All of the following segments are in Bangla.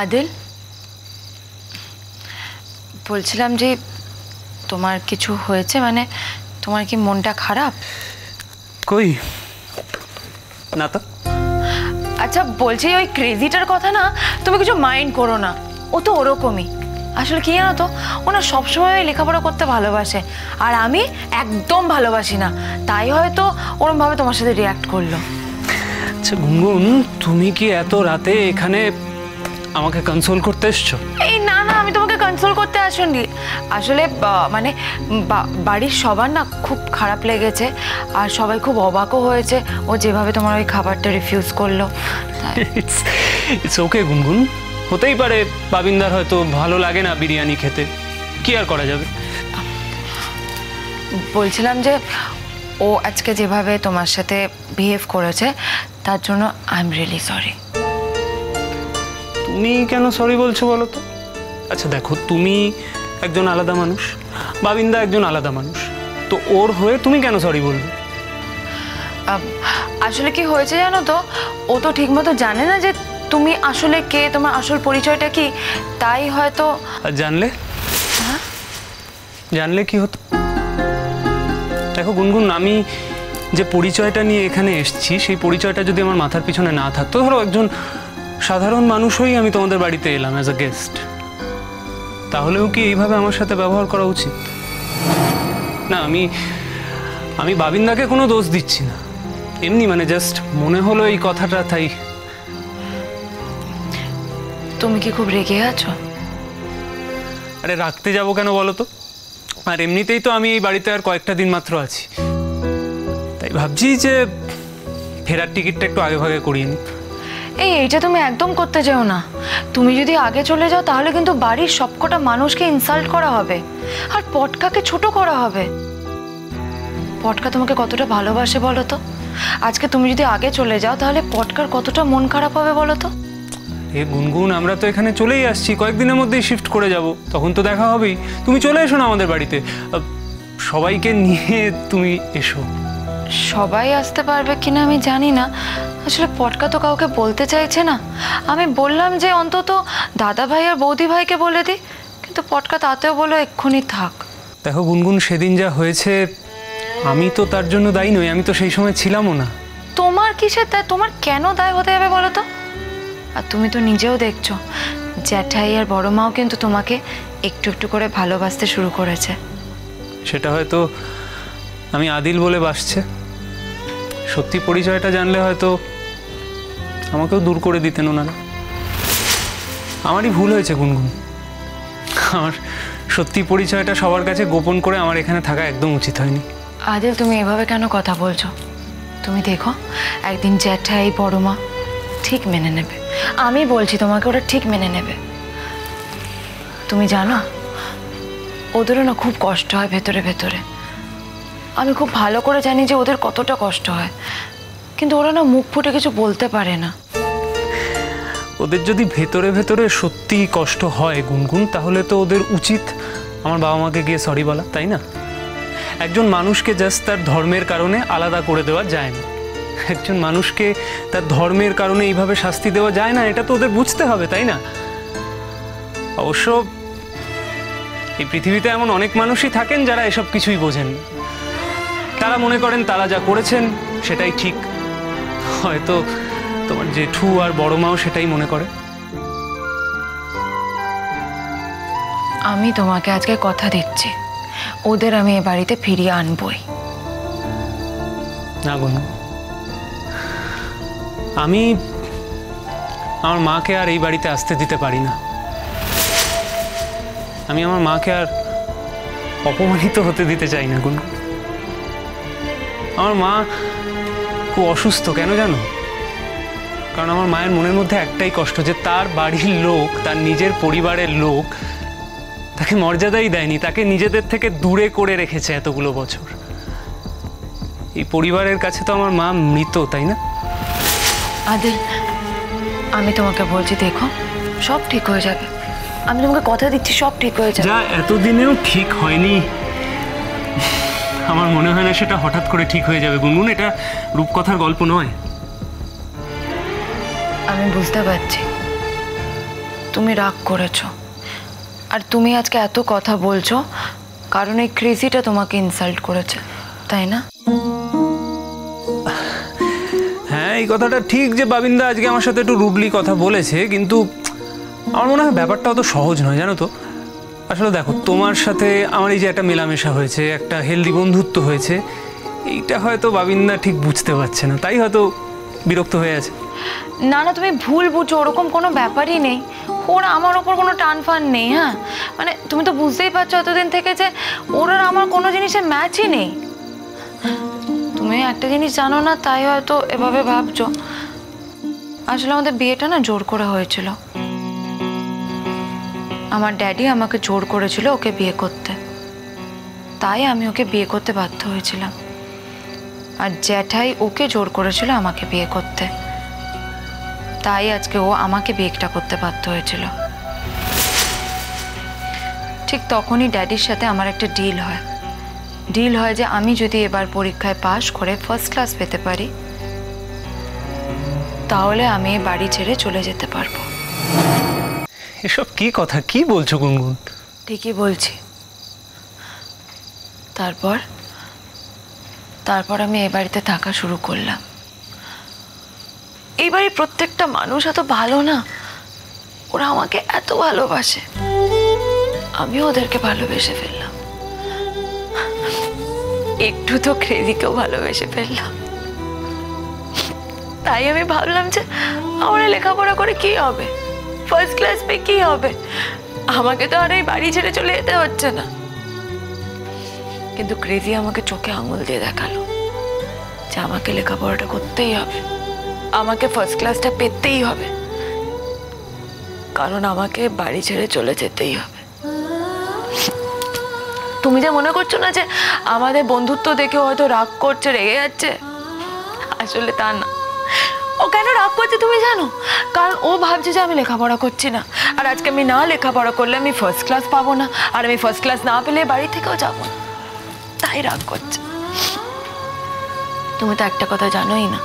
আদিল, বলছিলাম যে তোমার কিছু হয়েছে, মানে তোমার কি মনটা খারাপ? কই না তো। আচ্ছা বলছি, ওই ক্রেজিটার কথা না তুমি কিছু মাইন্ড করো না, ও তো ওরকমই। আসলে কি জানো তো, ও না সবসময় লেখাপড়া করতে ভালোবাসে, আর আমি একদম ভালোবাসি না, তাই হয়তো ওরমভাবে তোমার সাথে রিয়াক্ট করলো। আচ্ছা গুনগুন, তুমি কি এত রাতে এখানে আমাকে কনসোল করতে এসছো? এই না না, আমি তোমাকে কনসোল করতে আসিনি। আসলে মানে বাড়ির সবার না খুব খারাপ লেগেছে, আর সবাই খুব অবাকও হয়েছে ও যেভাবে তোমার ওই খাবারটা রিফিউজ করলো। ইটস ওকে গুনগুন, হতেই পারে বাবিন্দার হয়তো ভালো লাগে না বিরিয়ানি খেতে, কি আর করা যাবে। বলছিলাম যে ও আজকে যেভাবে তোমার সাথে বিহেভ করেছে তার জন্য আই এম রিয়েলি সরি। তুমি কেন সরি বলছো বলো তো? আচ্ছা দেখো, তুমি একজন আলাদা মানুষ, বাবিন্দা একজন আলাদা মানুষ, তো ওর হয়ে তুমি কেন সরি বলবে? আসলে কি হয়েছে জানো তো, ও তো ঠিকমতো জানে না যে তুমি আসলে কে, তোমার আসল পরিচয়টা কি, তাই হয়তো। আর জানলে? জানলে কি হতো? দেখো গুনগুন, আমি যে পরিচয়টা নিয়ে এখানে এসেছি সেই পরিচয়টা যদি আমার মাথার পিছনে না থাকতো, ধরো একজন সাধারণ মানুষ হয়েই আমি তোমাদের বাড়িতে এলাম অ্যাজ আ গেস্ট, তাহলেও কি এইভাবে আমার সাথে ব্যবহার করা উচিত? না, আমি বাবিন্দাকে কোনো দোষ দিচ্ছি না, এমনি মানে জাস্ট মনে হলো এই কথাটা, তাই। তুমি কি খুব রেগে আছো? আরে রাখতে যাবো কেন বলো তো, আর এমনিতেই তো আমি এই বাড়িতে আর কয়েকটা দিন মাত্র আছি, তাই ভাবছি যে ফেরার টিকিটটা একটু আগে ভাগে করিয়ে নিই। এইটা তুমি একদম করতে যেও না। তুমি যদি আগে চলে যাও তাহলে কিন্তু বাড়ির সবকটা মানুষকে ইনসাল্ট করা হবে, আর পটকাকে ছোট করা হবে। পটকা তোমাকে কতটা ভালোবাসে বলো তো, আজকে তুমি যদি আগে চলে যাও তাহলে পটকার কতটা মন খারাপ হবে বলো তো। এ গুনগুন, আমরা তো এখানে চলেই আসছি, কয়েকদিনের মধ্যেই শিফট করে যাব, তখন তো দেখা হবেই। তুমি চলে এসো না আমাদের বাড়িতে, সবাইকে নিয়ে তুমি এসো। সবাই আসতে পারবে কিনা আমি জানি না, আসলে পটকা তো কাউকে বলতে চাইছে না। আমি বললাম যে অন্তত দাদা ভাই আর বৌদি ভাইকে বলে দিই, কিন্তু পটকা তাতেও বলো এক্ষুনি থাক। দেখো গুনগুন, সেদিন যা হয়েছে আমি তো তার জন্য দায়ী নই, আমি তো সেই সময় ছিলামও না। তোমার কিসের দায়? তোমার কেন দায় হতে যাবে বলো তো? আর তুমি তো নিজেও দেখছো জ্যাঠাই আর বড় মাও কিন্তু তোমাকে একটু একটু করে ভালোবাসতে শুরু করেছে। সেটা হয়তো আমি আদিল বলে বাসছে, সত্যি পরিচয়টা জানলে হয়তো আমাকেও দূর করে দিতেন ওনারা। আমারই ভুল হয়েছে গুনগুন, আমার সত্যি পরিচয়টা সবার কাছে গোপন করে আমার এখানে থাকা একদম উচিত হয়নি। আদিল, তুমি এভাবে কেন কথা বলছো? তুমি দেখো একদিন জ্যাঠাই বড় মা ঠিক মেনে নেবে, আমি বলছি তোমাকে, ওরা ঠিক মেনে নেবে। তুমি জানো ওদেরও না খুব কষ্ট হয় ভেতরে ভেতরে, আমি খুব ভালো করে জানি যে ওদের কতটা কষ্ট হয়, কিন্তু ওরা না মুখ ফুটে কিছু বলতে পারে না। ওদের যদি ভেতরে ভেতরে সত্যি কষ্ট হয় গুনগুন, তাহলে তো ওদের উচিত আমার বাবা মাকে গিয়ে সরি বলা, তাই না? একজন মানুষকে জাস্ট তার ধর্মের কারণে আলাদা করে দেওয়া যায় না, একজন মানুষকে তার ধর্মের কারণে এইভাবে শাস্তি দেওয়া যায় না, এটা তো ওদের বুঝতে হবে, তাই না? অবশ্য এই পৃথিবীতে এমন অনেক মানুষই থাকেন যারা এসব কিছুই বোঝেন না, তারা মনে করেন তারা যা করেছেন সেটাই ঠিক, হয়তো তোমার জেঠু আর বড় মাও সেটাই মনে করে। আমি তোমাকে আজকে কথা দিচ্ছি, ওদের আমি এ বাড়িতে ফিরিয়ে আনবই। না গুনু, আমি আমার মাকে আর এই বাড়িতে আসতে দিতে পারি না, আমি আমার মাকে আর অপমানিত হতে দিতে চাই না গুনু। আমার মা খুব অসুস্থ, কেন জানো? কারণ আমার মায়ের মনের মধ্যে একটাই কষ্ট, যে তার বাড়ির লোক, তার নিজের পরিবারের লোক তাকে মর্যাদাই দেয়নি, তাকে নিজেদের থেকে দূরে করে রেখেছে এতগুলো বছর। এই পরিবারের কাছে তো আমার মা মৃত, তাই না? আদিল, আমি তোমাকে বলছি, দেখো সব ঠিক হয়ে যাবে, আমি তোমাকে কথা দিচ্ছি সব ঠিক হয়ে যাবে। যা এতদিনেও ঠিক হয়নি, আমার মনে হয় না সেটা হঠাৎ করে ঠিক হয়ে যাবে গুনগুন, এটা রূপকথার গল্প নয়। আমি বুঝতে পারছি তুমি রাগ করেছো, আর তুমি আজকে এত কথা বলছো কারণ এই ক্রেজিটা তোমাকে ইনসাল্ট করেছে, তাই না? হ্যাঁ, এই কথাটা ঠিক যে বাবিনদা আজকে আমার সাথে একটু রুডলি কথা বলেছে, কিন্তু আমার মনে হয় ব্যাপারটা অত সহজ নয়, জানো তো। আসলে দেখো, তোমার সাথে আমার এই যে একটা মেলামেশা হয়েছে, একটা হেলদি বন্ধুত্ব হয়েছে, এইটা হয়তো বাবিনদা ঠিক বুঝতে পারছে না, তাই হয়তো বিরক্ত হয়ে আছে। না না, তুমি ভুল বুঝো, ওরকম কোনো ব্যাপারই নেই। ওর আমার ওপর কোনো টান ফান নেই। হ্যাঁ, মানে তুমি তো বুঝতেই পারছো এতদিন থেকে যে ওর আর আমার কোনো জিনিসের ম্যাচই নেই। তুমি একটা জিনিস জানো না, তাই হয়তো এভাবে ভাবছো। আসলে আমাদের বিয়েটা না জোর করে হয়েছিল। আমার ড্যাডি আমাকে জোর করেছিল ওকে বিয়ে করতে, তাই আমি ওকে বিয়ে করতে বাধ্য হয়েছিলাম। আর জ্যাঠাই ওকে জোর করেছিল আমাকে বিয়ে করতে, তাই আজকে ও আমাকে বিয়েটা করতে বাধ্য হয়েছিল। ঠিক তখনই ড্যাডির সাথে আমার একটা ডিল হয় যে আমি যদি এবার পরীক্ষায় পাশ করে ফার্স্ট ক্লাস পেতে পারি, তাহলে আমি এই বাড়ি ছেড়ে চলে যেতে পারবো। এসব কি কথা, কি বলছো গুনগুন? ঠিকই বলছি। তারপর আমি এই বাড়িতে থাকা শুরু করলাম। এই বাড়ির প্রত্যেকটা মানুষ এত ভালো না, ওরা আমাকে এত ভালোবাসে, আমিও ওদেরকে ভালোবেসে ফেললাম। একটু তো ক্রেজিকেও ভালোবেসে ফেললাম। তাই আমি ভাবলাম যে আমার লেখাপড়া করে কি হবে, ফার্স্ট ক্লাস পেয়ে কি হবে, আমাকে তো আর এই বাড়ি ছেড়ে চলে যেতে হচ্ছে না। কিন্তু ক্রেজি আমাকে চোখে আঙুল দিয়ে দেখালো যে আমাকে লেখাপড়াটা করতেই হবে, আমাকে ফার্স্ট ক্লাসটা পেতেই হবে, কারণ আমাকে বাড়ি ছেড়ে চলে যেতেই হবে। তুমি যে মনে করছো না যে আমাদের বন্ধুত্ব দেখে হয়তো রাগ করছে, রেগে যাচ্ছে, আসলে তা না। ও কেন রাগ করছে তুমি জানো? কারণ ও ভাবছে যে আমি লেখাপড়া করছি না, আর আজকে আমি না লেখাপড়া করলে আমি ফার্স্ট ক্লাস পাবো না, আর আমি ফার্স্ট ক্লাস না পেলে বাড়ি থেকেও যাবো না, তাই রাগ করছে। তুমি তো একটা কথা জানোই না,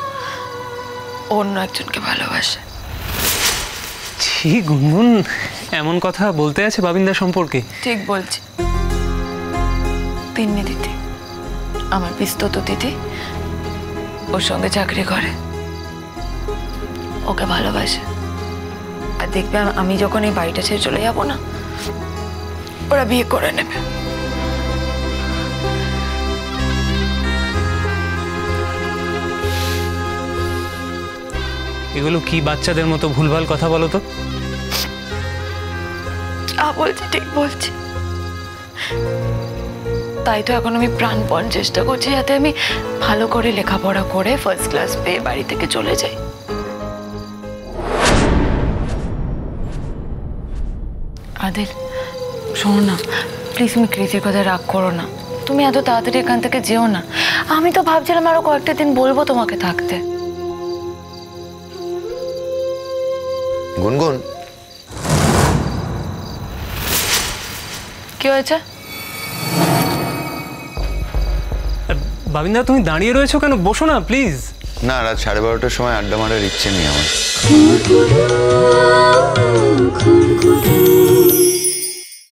অন্য একজনকে ভালোবাসে। ছি গুনগুন, এমন কথা বলতে আছে বাবিনদা সম্পর্কে? ঠিক বলছি। তিন্নি দিদি, আমার পিস্তত দিদি, ওর সঙ্গে চাকরি করে, ওকে ভালোবাসে। আর দেখবে আমি যখন এই বাড়িটা ছেড়ে চলে যাবো না, ওরা বিয়ে করে নেবে। এগুলো কি বাচ্চাদের মতো ভুলভাল কথা বলো তো? বলছি, ঠিক বলছি। তাই তো এখন আমি প্রাণপণ চেষ্টা করছি যাতে আমি ভালো করে লেখাপড়া করে ফার্স্ট ক্লাস পেয়ে বাড়ি থেকে চলে যাই। আদিল, শোনো না প্লিজ, তুমি ক্রেজির কথা রাগ করো না। তুমি এত তাড়াতাড়ি এখান থেকে যেও না। আমি তো ভাবছিলাম আরো কয়েকটা দিন বলবো তোমাকে থাকতে। গুনগুন, কি হয়েছে? বাবিনদা তুমি দাঁড়িয়ে রয়েছো কেন? বসো না প্লিজ। না, রাত 12:30টার সময় আড্ডা মারার ইচ্ছে নেই আমার।